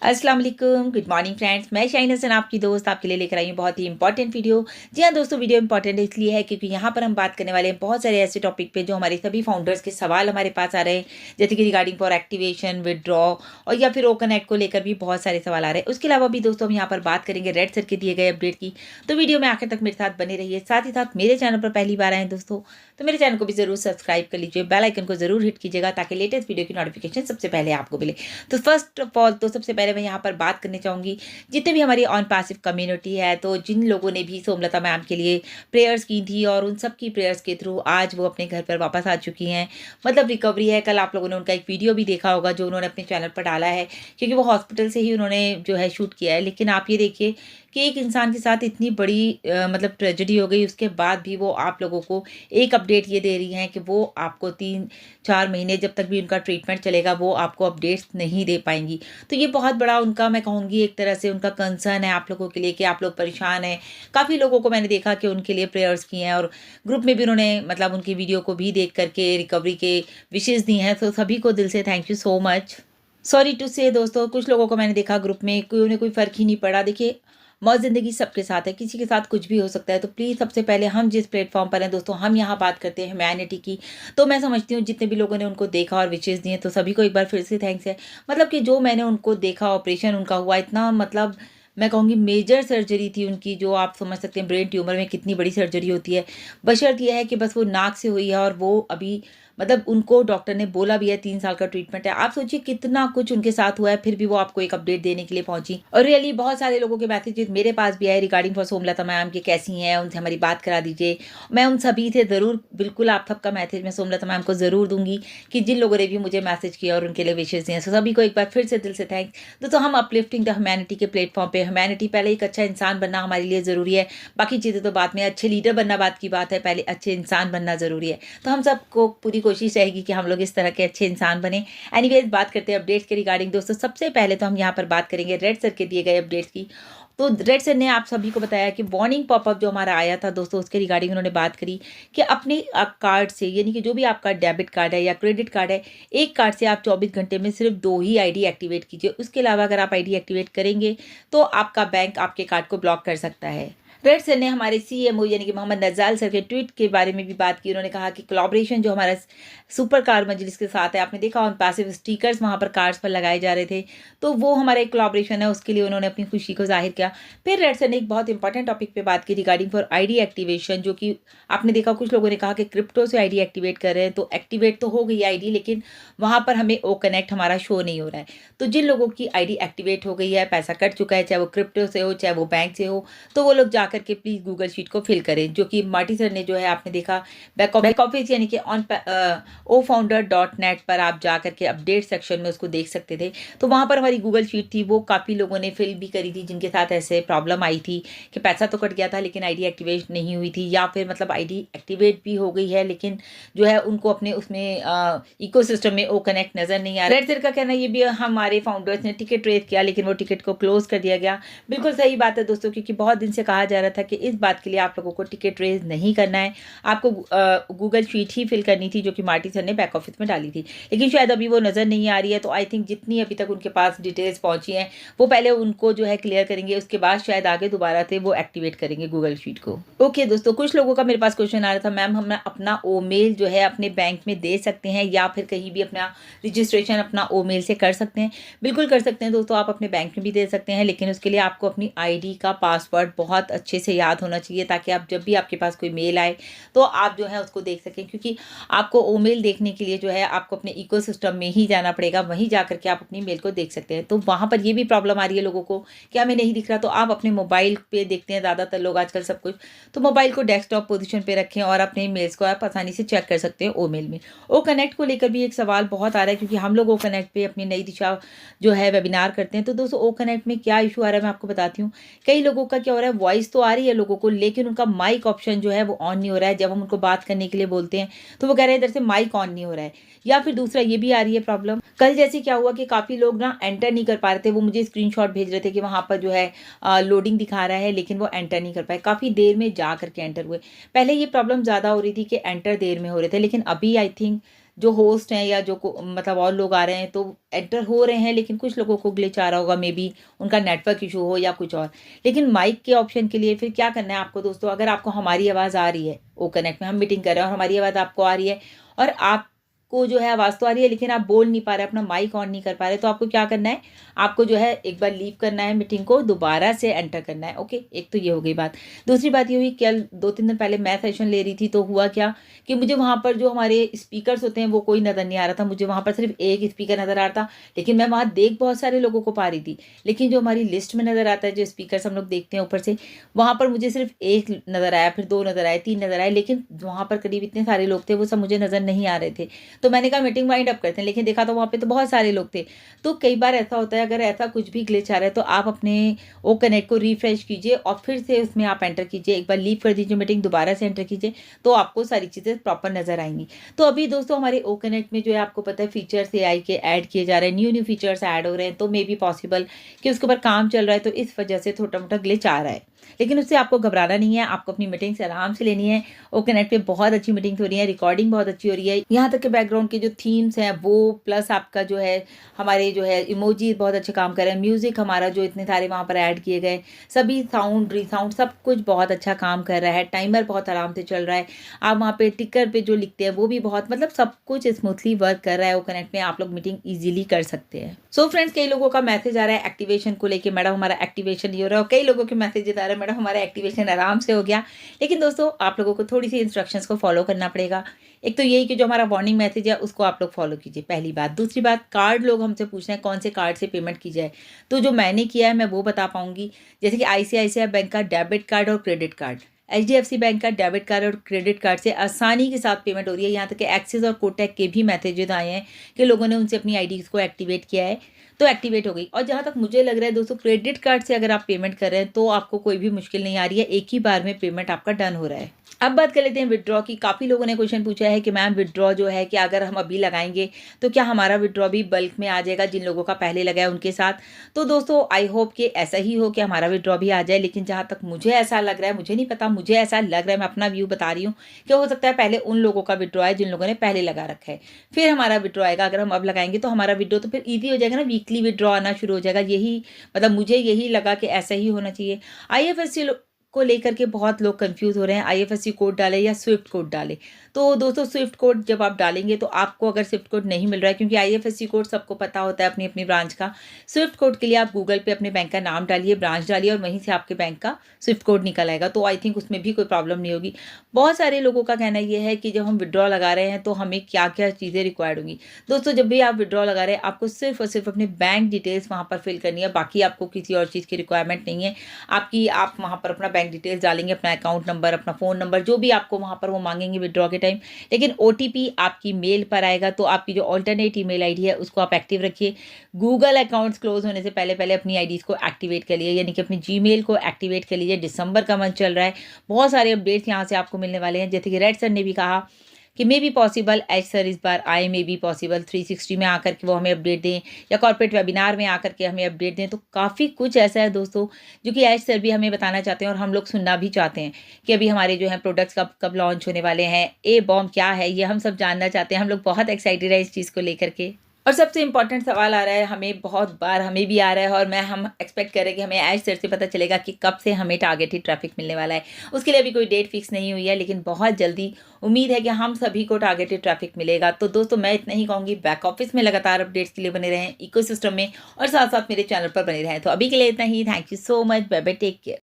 अस्सलाम वालेकुम, good morning friends. मैं शाहीन हसन आपकी दोस्त आपके लिए लेकर आई हूँ बहुत ही इंपॉर्टेंट वीडियो। जी हाँ दोस्तों, वीडियो इंपॉर्टेंट इसलिए है क्योंकि यहाँ पर हम बात करने वाले हैं बहुत सारे ऐसे टॉपिक पे जो हमारे सभी फाउंडर्स के सवाल हमारे पास आ रहे हैं, जैसे कि रिगार्डिंग फॉर एक्टिवेशन, विदड्रॉ और या फिर ओकनेक्ट को लेकर भी बहुत सारे सवाल आ रहे हैं। उसके अलावा भी दोस्तों हम यहाँ पर बात करेंगे रेड सर के दिए गए अपडेट की। तो वीडियो में आखिर तक मेरे साथ बने रहिए। साथ ही साथ मेरे चैनल पर पहली बार आए दोस्तों तो मेरे चैनल को भी जरूर सब्सक्राइब कर लीजिए, बेल आइकन को जरूर हिट कीजिएगा ताकि लेटेस्ट वीडियो की नोटिफिकेशन सबसे पहले आपको मिले। तो फर्स्ट ऑफ ऑल तो सबसे पहले मैं यहाँ पर बात करने चाहूँगी जितने भी हमारी ऑन पैसिव कम्युनिटी है, तो जिन लोगों ने भी सोमलता मैम के लिए प्रेयर्स की थी और उन सब की प्रेयर्स के थ्रू आज वो अपने घर पर वापस आ चुकी हैं, मतलब रिकवरी है। कल आप लोगों ने उनका एक वीडियो भी देखा होगा जो उन्होंने अपने चैनल पर डाला है, क्योंकि वो हॉस्पिटल से ही उन्होंने जो है शूट किया है। लेकिन आप ये देखिए कि एक इंसान के साथ इतनी बड़ी मतलब ट्रेजेडी हो गई, उसके बाद भी वो आप लोगों को एक अपडेट ये दे रही हैं कि वो आपको 3-4 महीने जब तक भी उनका ट्रीटमेंट चलेगा वो आपको अपडेट्स नहीं दे पाएंगी। तो ये बहुत बड़ा उनका, मैं कहूँगी एक तरह से उनका कंसर्न है आप लोगों के लिए कि आप लोग परेशान हैं। काफ़ी लोगों को मैंने देखा कि उनके लिए प्रेयर्स किए हैं और ग्रुप में भी उन्होंने मतलब उनकी वीडियो को भी देख करके रिकवरी के विशेष दी हैं। तो सभी को दिल से thank you so much. Sorry to say दोस्तों, कुछ लोगों को मैंने देखा ग्रुप में कोई उन्हें कोई फ़र्क ही नहीं पड़ा। देखिए, मौत ज़िंदगी सबके साथ है, किसी के साथ कुछ भी हो सकता है। तो प्लीज़ सबसे पहले हम जिस प्लेटफॉर्म पर हैं दोस्तों, हम यहाँ बात करते हैं ह्यूमैनिटी की। तो मैं समझती हूँ जितने भी लोगों ने उनको देखा और विशेष दिए तो सभी को एक बार फिर से थैंक्स है। मतलब कि जो मैंने उनको देखा, ऑपरेशन उनका हुआ इतना, मतलब मैं कहूँगी मेजर सर्जरी थी उनकी, जो आप समझ सकते हैं ब्रेन ट्यूमर में कितनी बड़ी सर्जरी होती है। बशर्ते यह है कि बस वो नाक से हुई है और वो अभी मतलब उनको डॉक्टर ने बोला भी है 3 साल का ट्रीटमेंट है। आप सोचिए कितना कुछ उनके साथ हुआ है, फिर भी वो आपको एक अपडेट देने के लिए पहुंची। और रियली बहुत सारे लोगों के मैसेजेस मेरे पास भी आए रिगार्डिंग फॉर सोमलता मैम कि कैसी हैं, उनसे हमारी बात करा दीजिए। मैं उन सभी से ज़रूर बिल्कुल आप सबका मैसेज मैं सोमलता मैम को ज़रूर दूंगी कि जिन लोगों ने भी मुझे मैसेज किया और उनके लिए विशेष दिए। तो सभी को एक बार फिर से दिल से थैंक्स। तो हम अपलिफ्टिंग द ह्यूमैनिटी के प्लेटफॉर्म पे, ह्यूमैनिटी पहले एक अच्छा इंसान बनना हमारे लिए ज़रूरी है, बाकी चीज़ें तो बाद में। अच्छे लीडर बनना बात की बात है, पहले अच्छे इंसान बनना ज़रूरी है। तो हम सबको पूरी कोशिश रहेगी कि हम लोग इस तरह के अच्छे इंसान बने। एनीवेज, बात करते हैं अपडेट्स के रिगार्डिंग दोस्तों। सबसे पहले तो हम यहाँ पर बात करेंगे रेड सर के दिए गए अपडेट्स की। तो रेड सर ने आप सभी को बताया कि वार्निंग पॉपअप जो हमारा आया था दोस्तों, उसके रिगार्डिंग उन्होंने बात करी कि अपने कार्ड से, यानी कि जो भी आपका डेबिट कार्ड है या क्रेडिट कार्ड है, एक कार्ड से आप 24 घंटे में सिर्फ 2 ही आईडी एक्टिवेट कीजिए। उसके अलावा अगर आप आईडी एक्टिवेट करेंगे तो आपका बैंक आपके कार्ड को ब्लॉक कर सकता है। रेड सर ने हमारे सीएमओ यानी कि मोहम्मद नज़ाल सर के ट्वीट के बारे में भी बात की। उन्होंने कहा कि कोलैबोरेशन जो हमारा सुपर कार मजलिस के साथ है, आपने देखा ऑन पैसिव स्टिकर्स वहाँ पर कार्ड्स पर लगाए जा रहे थे, तो वो हमारा एक कोलैबोरेशन है, उसके लिए उन्होंने अपनी खुशी को जाहिर किया। फिर रेड सर ने एक बहुत इंपॉर्टेंट टॉपिक पे बात की रिगार्डिंग फॉर आईडी एक्टिवेशन, जो कि आपने देखा कुछ लोगों ने कहा कि क्रिप्टो से आईडी एक्टिवेट कर रहे हैं। तो एक्टिवेट तो हो गई आईडी, लेकिन वहाँ पर हमें ओ कनेक्ट हमारा शो नहीं हो रहा है। तो जिन लोगों की आईडी एक्टिवेट हो गई है, पैसा कट चुका है, चाहे वो क्रिप्टो से हो चाहे वो बैंक से हो, तो वो लोग जाकर के प्लीज़ गूगल शीट को फिल करें, जो कि मार्टी सर ने जो है आपने देखा बैक ऑफिस यानी कि ऑन ofounder.net पर आप जाकर के अपडेट सेक्शन में उसको देख सकते थे। तो वहाँ पर हमारी गूगल शीट थी, वो काफ़ी लोगों ने फिल भी करी थी जिनके साथ ऐसे प्रॉब्लम आई थी कि पैसा तो कट गया था लेकिन आईडी एक्टिवेट नहीं हुई थी, या फिर मतलब आईडी एक्टिवेट भी हो गई है लेकिन जो है उनको अपने उसमें इकोसिस्टम में ओ कनेक्ट नज़र नहीं आ रहा। रेड सर का कहना ये भी हमारे फाउंडर्स ने टिकट रेज किया लेकिन वो टिकट को क्लोज कर दिया गया। बिल्कुल सही बात है दोस्तों, क्योंकि बहुत दिन से कहा जा रहा था कि इस बात के लिए आप लोगों को टिकट रेज नहीं करना है, आपको गूगल शीट ही फिल करनी थी, जो कि मार्टी सर ने बैक ऑफिस में डाली थी। लेकिन शायद अभी वो नज़र नहीं आ रही है। तो आई थिंक जितनी अभी तक उनके पास डिटेल्स पहुंची हैं वो पहले उनको जो है क्लियर करेंगे, उसके बाद शायद आगे दोबारा से वो एक्टिवेट करेंगे गूगल शीट को। ओके दोस्तों, कुछ लोगों का मेरे पास क्वेश्चन आ रहा था, मैम हम अपना ओ मेल जो है अपने बैंक में दे सकते हैं या फिर कहीं भी अपना रजिस्ट्रेशन अपना ओ मेल से कर सकते हैं? बिल्कुल कर सकते हैं दोस्तों, आप अपने बैंक में भी दे सकते हैं, लेकिन उसके लिए आपको अपनी आईडी का पासवर्ड बहुत अच्छे से याद होना चाहिए ताकि आप जब भी आपके पास कोई मेल आए तो आप जो है उसको देख सकें। क्योंकि आपको ओ मेल देखने के लिए जो है आपको अपने इकोसिस्टम में ही जाना पड़ेगा, वहीं जा करके आप अपनी मेल को देख सकते हैं। तो वहाँ पर ये भी प्रॉब्लम आ रही है लोगों को कि हमें नहीं दिख रहा, तो आप अपने मोबाइल पे देखते हैं ज़्यादातर लोग आजकल सब कुछ, तो मोबाइल को डेस्कटॉप पोजीशन पे रखें और अपने मेल्स को आप आसानी से चेक कर सकते हैं ओ मेल में। ओ कनेक्ट को लेकर भी एक सवाल बहुत आ रहा है, क्योंकि हम लोग ओ कनेक्ट पे अपनी नई दिशा जो है वेबिनार करते हैं। तो दोस्तों ओ कनेक्ट में क्या इशू आ रहा है मैं आपको बताती हूँ। कई लोगों का क्या हो रहा है, वॉइस तो आ रही है लोगों को लेकिन उनका माइक ऑप्शन जो है वो ऑन नहीं हो रहा है। जब हम उनको बात करने के लिए बोलते हैं तो वो कह रहे हैं इधर से माइक ऑन नहीं हो रहा है। या फिर दूसरा ये भी आ रही है प्रॉब्लम, कल जैसे क्या हुआ कि काफ़ी लोग ना एंटर नहीं कर पा रहे थे, वो मुझे स्क्रीनशॉट भेज रहे थे कि वहाँ पर जो है लोडिंग दिखा रहा है लेकिन वो एंटर नहीं कर पाए, काफ़ी देर में जा करके एंटर हुए। पहले ये प्रॉब्लम ज़्यादा हो रही थी कि एंटर देर में हो रहे थे, लेकिन अभी आई थिंक जो होस्ट हैं या जो मतलब और लोग आ रहे हैं तो एंटर हो रहे हैं, लेकिन कुछ लोगों को ग्लिच आ रहा होगा, मे बी उनका नेटवर्क इशू हो या कुछ और। लेकिन माइक के ऑप्शन के लिए फिर क्या करना है आपको दोस्तों, अगर आपको हमारी आवाज़ आ रही है, ओ कनेक्ट में हम मीटिंग कर रहे हैं और हमारी आवाज़ आपको आ रही है और आपको जो है आवाज़ तो आ रही है लेकिन आप बोल नहीं पा रहे, अपना माइक ऑन नहीं कर पा रहे, तो आपको क्या करना है, आपको जो है एक बार लीव करना है मीटिंग को, दोबारा से एंटर करना है। ओके, एक तो ये हो गई बात। दूसरी बात ये हुई, कल 2-3 दिन पहले मैं सेशन ले रही थी तो हुआ क्या कि मुझे वहाँ पर जो हमारे स्पीकर्स होते हैं वो कोई नज़र नहीं आ रहा था, मुझे वहाँ पर सिर्फ एक स्पीकर नज़र आ रहा था, लेकिन मैं वहाँ देख बहुत सारे लोगों को पा रही थी। लेकिन जो हमारी लिस्ट में नज़र आता है, जो स्पीकर्स हम लोग देखते हैं ऊपर से, वहाँ पर मुझे सिर्फ एक नज़र आया, फिर 2 नज़र आए, 3 नज़र आए, लेकिन वहाँ पर करीब इतने सारे लोग थे वो सब मुझे नज़र नहीं आ रहे थे। तो मैंने कहा मीटिंग वाइंड अप करते हैं, लेकिन देखा तो वहाँ पे तो बहुत सारे लोग थे। तो कई बार ऐसा होता है, अगर ऐसा कुछ भी ग्लिच आ रहा है तो आप अपने ओ कनेक्ट को रिफ्रेश कीजिए और फिर से उसमें आप एंटर कीजिए, एक बार लीव कर दीजिए मीटिंग, दोबारा से एंटर कीजिए, तो आपको सारी चीज़ें प्रॉपर नज़र आएंगी। तो अभी दोस्तों हमारे ओ कनेक्ट में जो है आपको पता है फीचर्स एआई के ऐड किए जा रहे हैं, न्यू फीचर्स ऐड हो रहे हैं, तो मे बी पॉसिबल कि उसके ऊपर काम चल रहा है, तो इस वजह से छोटा मोटा ग्लिच आ रहा है। लेकिन उससे आपको घबराना नहीं है, आपको अपनी मीटिंग्स आराम से लेनी है। ओ कनेक्ट पे बहुत अच्छी मीटिंग्स हो रही है, रिकॉर्डिंग बहुत अच्छी हो रही है, यहाँ तक कि बैकग्राउंड के जो थीम्स हैं वो प्लस आपका जो है हमारे जो है इमोजी बहुत अच्छे काम कर रहे हैं, म्यूजिक हमारा जो इतने सारे वहाँ पर ऐड किए गए, सभी साउंड रिसाउंड सब कुछ बहुत अच्छा काम कर रहा है, टाइमर बहुत आराम से चल रहा है, आप वहाँ पे टिकर पे जो लिखते हैं वो भी बहुत, मतलब सब कुछ स्मूथली वर्क कर रहा है। ओ कनेक्ट में आप लोग मीटिंग ईजिली कर सकते हैं। सो फ्रेंड्स, कई लोगों का मैसेज आ रहा है एक्टिवेशन को लेके, मैडम हमारा एक्टिवेशन नहीं हो रहा है, और कई लोगों के मैसेज आ रहे हैं मैडम हमारा एक्टिवेशन आराम से हो गया। लेकिन दोस्तों आप लोगों को थोड़ी सी इंस्ट्रक्शंस को फॉलो करना पड़ेगा। एक तो यही कि जो हमारा वार्निंग मैसेज है उसको आप लोग फॉलो कीजिए, पहली बात। दूसरी बात, कार्ड लोग हमसे पूछ रहे हैं कौन से कार्ड से पेमेंट की जाए, तो जो मैंने किया है मैं वो बता पाऊंगी। जैसे कि आईसीआईसीआई बैंक का डेबिट कार्ड और क्रेडिट कार्ड, एचडीएफसी बैंक का डेबिट कार्ड और क्रेडिट कार्ड से आसानी के साथ पेमेंट हो रही है। यहाँ तक कि एक्सिस और कोटक के भी मैसेजेस आए हैं कि लोगों ने उनसे अपनी आईडीज को एक्टिवेट किया है, तो एक्टिवेट हो गई। और जहाँ तक मुझे लग रहा है दोस्तों, क्रेडिट कार्ड से अगर आप पेमेंट कर रहे हैं तो आपको कोई भी मुश्किल नहीं आ रही है, एक ही बार में पेमेंट आपका डन हो रहा है। अब बात कर लेते हैं विड्रॉ की। काफ़ी लोगों ने क्वेश्चन पूछा है कि मैम विड्रॉ जो है कि अगर हम अभी लगाएंगे तो क्या हमारा विड्रॉ भी बल्क में आ जाएगा, जिन लोगों का पहले लगा है उनके साथ। तो दोस्तों आई होप कि ऐसा ही हो कि हमारा विड्रॉ भी आ जाए, लेकिन जहाँ तक मुझे ऐसा लग रहा है, मुझे नहीं पता, मुझे ऐसा लग रहा है, मैं अपना व्यू बता रही हूँ कि हो सकता है पहले उन लोगों का विड्रॉ है जिन लोगों ने पहले लगा रखा है, फिर हमारा विड्रॉ आएगा। अगर हम अब लगाएंगे तो हमारा विड्रॉ तो फिर ईजी हो जाएगा ना, वीकली विड्रॉ आना शुरू हो जाएगा। यही मतलब मुझे यही लगा कि ऐसा ही होना चाहिए। आईएफएससी को लेकर के बहुत लोग कंफ्यूज हो रहे हैं, आईएफएससी कोड डाले या स्विफ्ट कोड डाले। तो दोस्तों स्विफ्ट कोड जब आप डालेंगे तो आपको अगर स्विफ्ट कोड नहीं मिल रहा है, क्योंकि आईएफएससी कोड सबको पता होता है अपनी अपनी ब्रांच का, स्विफ्ट कोड के लिए आप गूगल पे अपने बैंक का नाम डालिए, ब्रांच डालिए और वहीं से आपके बैंक का स्विफ्ट कोड निकल आएगा। तो आई थिंक उसमें भी कोई प्रॉब्लम नहीं होगी। बहुत सारे लोगों का कहना ये है कि जब हम विड्रॉ लगा रहे हैं तो हमें क्या क्या चीज़ें रिक्वायर्ड होंगी। दोस्तों जब भी आप विड्रॉ लगा रहे हैं आपको सिर्फ और सिर्फ अपने बैंक डिटेल्स वहाँ पर फिल करनी है, बाकी आपको किसी और चीज़ की रिक्वायरमेंट नहीं है आपकी। आप वहाँ पर अपना बैंक डिटेल्स डालेंगे, अपना अकाउंट नंबर, अपना फ़ोन नंबर, जो भी आपको वहाँ पर वो मांगेंगे विड्रॉ के टाइम। लेकिन ओटीपी आपकी मेल पर आएगा, तो आपकी जो ऑल्टरनेट ईमेल आईडी है उसको आप एक्टिव रखिए। गूगल अकाउंट्स क्लोज होने से पहले पहले अपनी आईडीज़ को एक्टिवेट कर लीजिए, यानी कि अपनी जीमेल को एक्टिवेट कर लीजिए। दिसंबर का मंथ चल रहा है, बहुत सारे अपडेट्स यहाँ से आपको मिलने वाले हैं। जैसे कि रेड सर ने भी कहा कि may be possible H sir इस बार आए, मे बी पॉसिबल 360 में आकर के वो हमें अपडेट दें, या कॉर्पोरेट वेबिनार में आकर के हमें अपडेट दें। तो काफ़ी कुछ ऐसा है दोस्तों जो कि एच सर भी हमें बताना चाहते हैं और हम लोग सुनना भी चाहते हैं कि अभी हमारे जो है प्रोडक्ट्स कब कब लॉन्च होने वाले हैं, ए बॉम्ब क्या है, ये हम सब जानना चाहते हैं। हम लोग बहुत एक्साइटेड है इस चीज़ को लेकर के। और सबसे इम्पॉर्टेंट सवाल आ रहा है, हमें बहुत बार हमें भी आ रहा है और हम एक्सपेक्ट कर रहे हैं कि हमें एज सर से पता चलेगा कि कब से हमें टारगेटेड ट्रैफिक मिलने वाला है। उसके लिए अभी कोई डेट फिक्स नहीं हुई है, लेकिन बहुत जल्दी उम्मीद है कि हम सभी को टारगेटेड ट्रैफिक मिलेगा। तो दोस्तों मैं इतना ही कहूँगी, बैक ऑफिस में लगातार अपडेट्स के लिए बने रहें, इकोसिस्टम में, और साथ साथ मेरे चैनल पर बने रहें। तो अभी के लिए इतना ही। Thank you so much, bye bye, take care.